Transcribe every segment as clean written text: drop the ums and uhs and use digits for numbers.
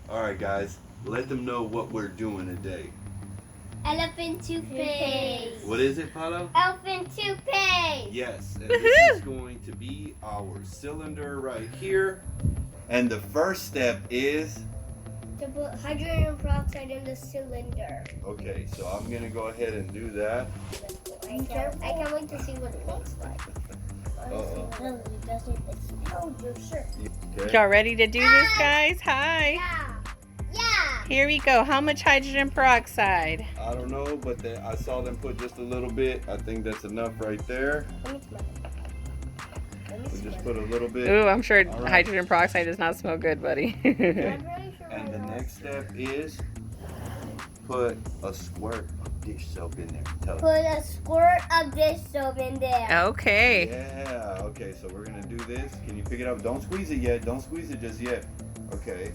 All right, guys, let them know what we're doing today. Elephant toothpaste. What is it, Paolo? Elephant toothpaste. Yes, and this is going to be our cylinder right here. And the first step is... to put hydrogen peroxide in the cylinder. Okay, so I'm going to go ahead and do that. I can't wait to see what it looks like. Uh-oh. No, it doesn't. It's held your shirt. Okay. Y'all ready to do this, guys? Hi. Yeah. Yeah. Here we go. How much hydrogen peroxide? I don't know, but I saw them put just a little bit. I think that's enough right there. Let me smell it. We just put a little bit. Ooh, I'm sure All right. hydrogen peroxide does not smell good, buddy. Okay. And the next step is put a squirt of dish soap in there. Tell Put a squirt of dish soap in there. Okay. Yeah, okay, so we're gonna do this. Can you pick it up? Don't squeeze it yet. Don't squeeze it just yet. Okay.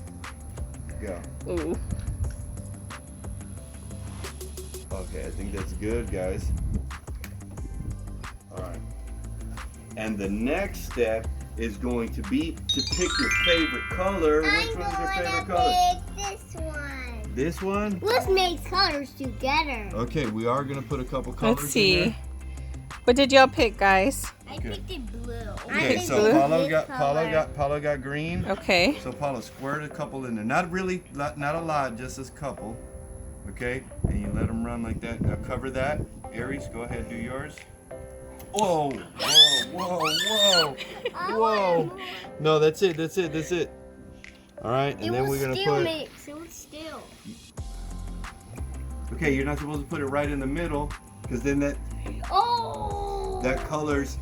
Go. Ooh. Okay, I think that's good, guys. Alright. And the next step is going to be to pick your favorite color. Which one's your favorite color? This one. This one? Let's make colors together. Okay, we are gonna put a couple colors Let's in see. there. What did y'all pick, guys? I Okay. picked it blue. Okay, so blue. Paulo got green. Okay. So Paulo, squirt a couple in there. Not really, not a lot, just a couple. Okay, and you let them run like that. Now cover that. Aries, go ahead, do yours. Whoa, whoa. No, that's it. All right, and then we're gonna put. It was still. Okay, you're not supposed to put it right in the middle, because then that colors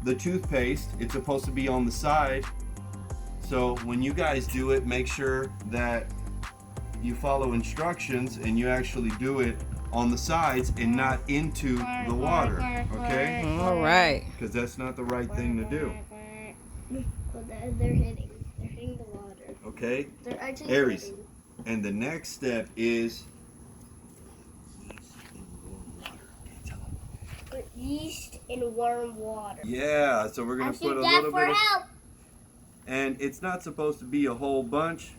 the toothpaste. It's supposed to be on the side. So when you guys do it, make sure that you follow instructions and you actually do it on the sides and not into the water, okay? All right. Because that's not the right thing to do, They're hitting the water. okay? They're actually Aries. hitting. And the next step is Put yeast in warm water. yeah, so we're gonna Ask put your a dad little for bit of, help. and it's not supposed to be a whole bunch.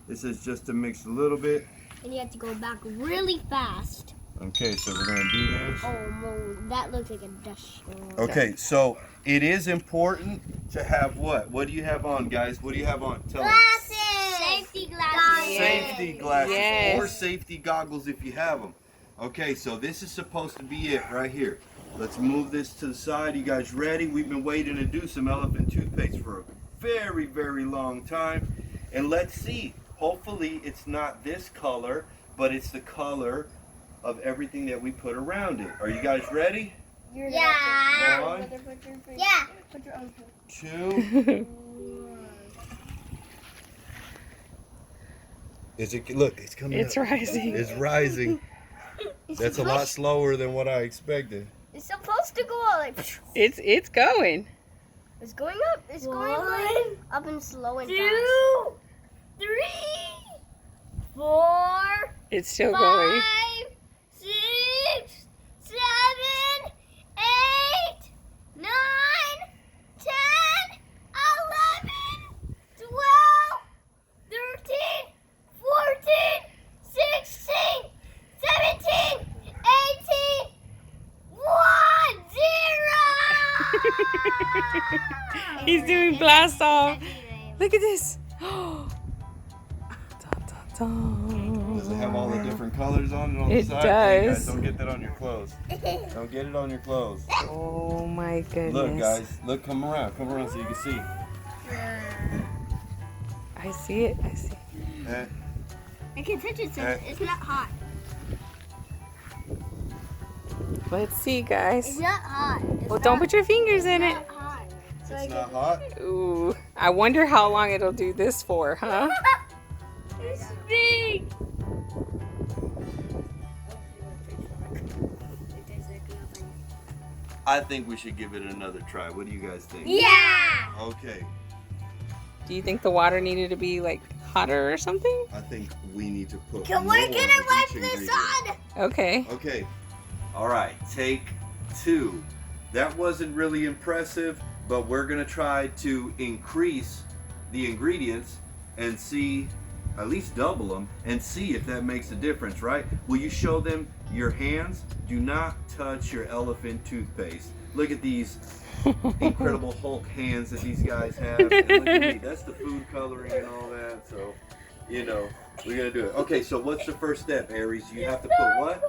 This is just to mix a little bit. And you have to go back really fast. Okay, so we're gonna do this. Oh, no, that looks like a dust storm. Okay, so it is important to have what? What do you have on, guys? What do you have on? Tell us. Glasses! Safety glasses! Yeah. Safety glasses Yes. or safety goggles if you have them. Okay, so this is supposed to be it right here. Let's move this to the side. You guys ready? We've been waiting to do some elephant toothpaste for a very, very long time. And let's see. Hopefully it's not this color, but it's the color of everything that we put around it. Are you guys ready? Yeah! One, Yeah! 2. Is it? Look, it's coming It's up. rising. It's rising. That's a lot slower than what I expected. It's supposed to go like. It's going. It's going up. It's going like up and slow and 2, 3, 4, It's still 5, going. 6, 7, 8, 9, 10, 11, 12, 13, 14, 16, 17, 18, 1, 0! He's doing blast off. Look at this. Dun, dun, dun. Does it have all the different colors on it on It the side? Hey, guys, does. don't get that on your clothes. Don't get it on your clothes. Oh my goodness. Look, guys. Look, come around so you can see. I see it. I see it. Eh, I can touch it since it's not hot. Let's see, guys. It's not hot. Well, don't put your fingers in it. Not hot. So it's not hot. Ooh. I wonder how long it'll do this for, huh? It's big. I think we should give it another try. What do you guys think? Yeah. Okay. Do you think the water needed to be like hotter or something? I think we need to put We're more gonna of wipe each this ingredient. on. Okay. Okay. All right. Take 2. That wasn't really impressive, but we're gonna try to increase the ingredients and see at least double them, and see if that makes a difference, right? Will you show them your hands? Do not touch your elephant toothpaste. Look at these incredible Hulk hands that these guys have. And look at me, that's the food coloring and all that. So, you know, we're gonna do it. Okay, so what's the first step, Aries? You have to put what?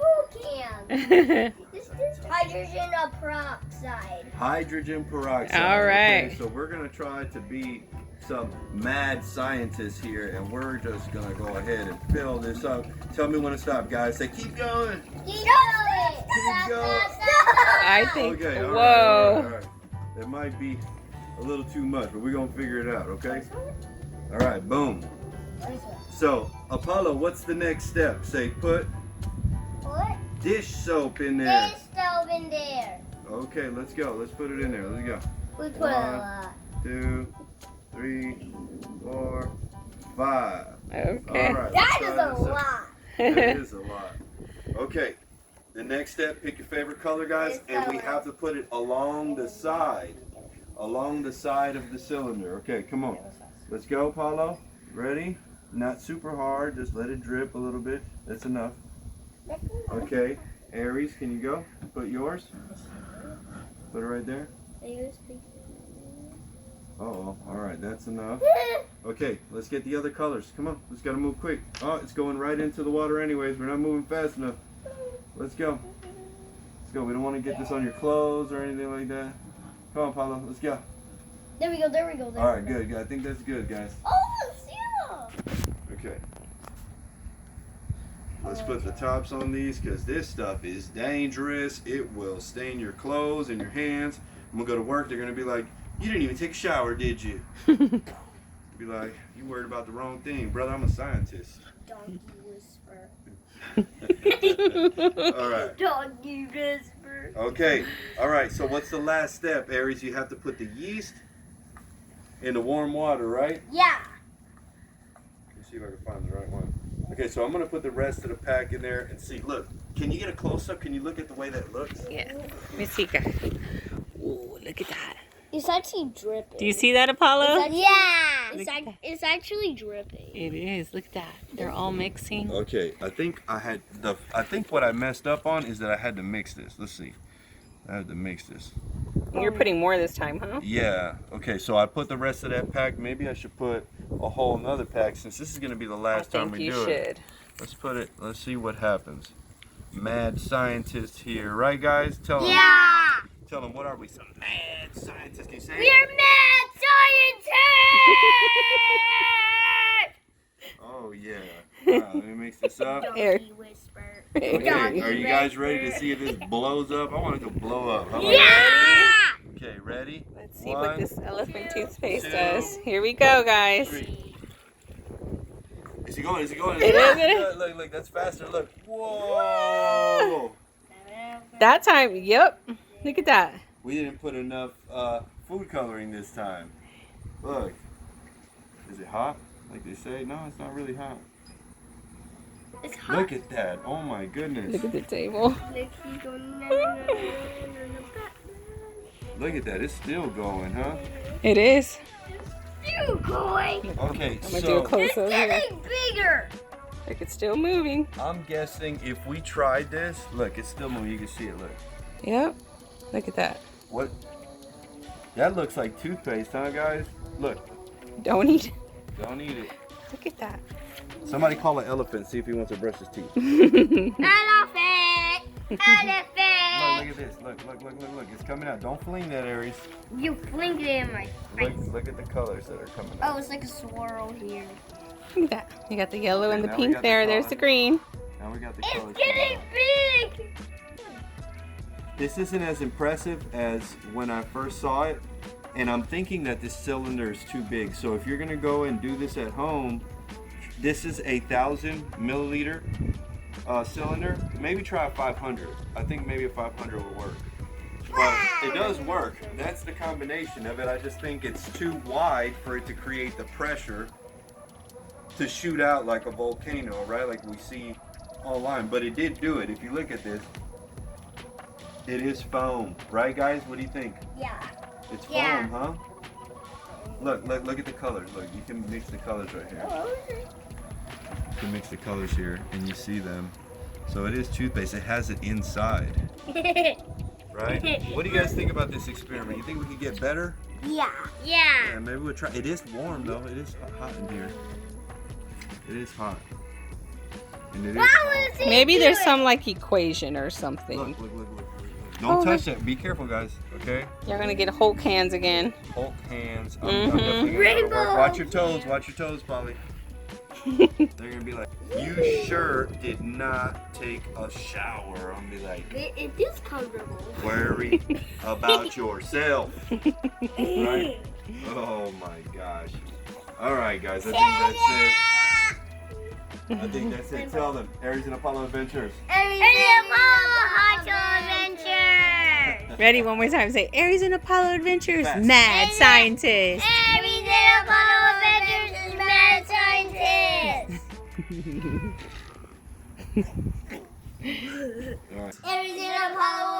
This is hydrogen peroxide. Hydrogen peroxide. All right. Okay, so we're gonna try to be some mad scientists here, and we're just gonna go ahead and fill this up. Tell me when to stop, guys. Say keep going. Keep going. Keep going. I think. Okay. All Whoa. right, all right. It might be a little too much, but we're gonna figure it out. Okay. All right. Boom. So Apollo, what's the next step? Say put dish soap in there. Dish soap in there. Okay, let's go. Let's put it in there. Let's go. We put a lot. 2, 3, 4, 5. Okay. All right. That let's is try a this out. lot. That is a lot. Okay. The next step, pick your favorite color, guys, and we have to put it along the side of the cylinder. Okay, come on. Let's go, Paulo. Ready? Not super hard. Just let it drip a little bit. That's enough. Okay. Aries, can you go? Put yours. Put it right there. Uh-oh. All right, that's enough. Okay, let's get the other colors. Come on, let's gotta move quick. Oh, it's going right into the water anyways. We're not moving fast enough. Let's go. Let's go. We don't want to get this on your clothes or anything like that. Come on, Paulo. Let's go. There we go. There we go. All right, good. I think that's good, guys. Oh, yeah. Okay. Let's put the tops on these because this stuff is dangerous. It will stain your clothes and your hands. I'm gonna go to work. They're gonna be like, "You didn't even take a shower, did you?" Be like, "You worried about the wrong thing, brother. I'm a scientist." Donkey whisper. All right. Donkey whisper. Okay. All right. So what's the last step, Aries? You have to put the yeast in the warm water, right? Yeah. Let me see if I can find the right one. Okay. So I'm gonna put the rest of the pack in there and see. Look. Can you get a close up? Can you look at the way that looks? Yeah. Let me see, guys. Ooh, look at that. It's actually dripping. Do you see that, Apollo? It's actually dripping. It is. Look at that. They're all mixing. Okay, I think what I messed up on is that I had to mix this. Let's see. I had to mix this. You're putting more this time, huh? Yeah. Okay, so I put the rest of that pack. Maybe I should put a whole nother pack since this is going to be the last time we do it. Let's put it. Let's see what happens. Mad scientist here, right, guys? Tell them. Yeah. Tell them, what are we? Some mad scientists. Can you say it? We're mad scientists. Oh yeah. Wow, let me mix this up. Donkey whisper. Okay, Donkey are you guys ready to whisper. see if this blows up? I want it to blow up. How about Yeah. that? Okay, ready? Let's see what this elephant toothpaste 2, does. Here we go, guys. 3. Is he going? Is he going? It is. Look, that's faster. Look. Whoa. That time, yep. Look at that. We didn't put enough food coloring this time. Look. Is it hot? Like they say? No, it's not really hot. It's hot. Look at that. Oh my goodness. Look at the table. Look at that. It's still going, huh? It is. Still going. Okay, I'm gonna do a so It's close up here. getting bigger. Look, it's still moving. I'm guessing if we tried this, look, it's still moving. You can see it. Look. Yep. Look at that. What? That looks like toothpaste, huh, guys? Look. Don't eat it. Don't eat it. Look at that. Somebody call an elephant, see if he wants to brush his teeth. Elephant. Look, Elephant. look at this. Look. It's coming out. Don't fling that, Aries. You blinked it in my face. Look at the colors that are coming Oh, out. it's like a swirl here. Look at that. You got the yellow and the Now we pink got the there. There's color. the green. Now we got the It's colors. getting big. This isn't as impressive as when I first saw it, and I'm thinking that this cylinder is too big. So if you're gonna go and do this at home, this is a 1,000 milliliter cylinder. Maybe try a 500. I think maybe a 500 will work. But it does work. That's the combination of it. I just think it's too wide for it to create the pressure to shoot out like a volcano, right? Like we see online. But it did do it. If you look at this, it is foam, right, guys? What do you think? Yeah. It's foam, Yeah. huh? Look at the colors. Look, you can mix the colors right here. can mix the colors here, and you see them. So it is toothpaste. It has it inside, right? What do you guys think about this experiment? You think we could get better? Yeah. Yeah, maybe we'll try. It is warm though. It is hot in here. It is hot. And it is Maybe there's some like equation or something. Look. Don't touch that. Be careful, guys. Okay? You're gonna get Hulk hands again. Hulk hands. I'm definitely gonna Rainbow. watch your toes. Watch your toes, Polly. They're gonna be like, you sure did not take a shower. I'm gonna be like, It is comfortable. worry about yourself. Right? Oh my gosh. Alright guys, I think that's it. Tell them. Aries and Apollo Adventures. Aries and Apollo Adventure. Ready? One more time. Say Aries and Apollo Adventures. Fast. Mad scientist. Aries and Apollo Adventures is mad scientist. All right. Aries and Apollo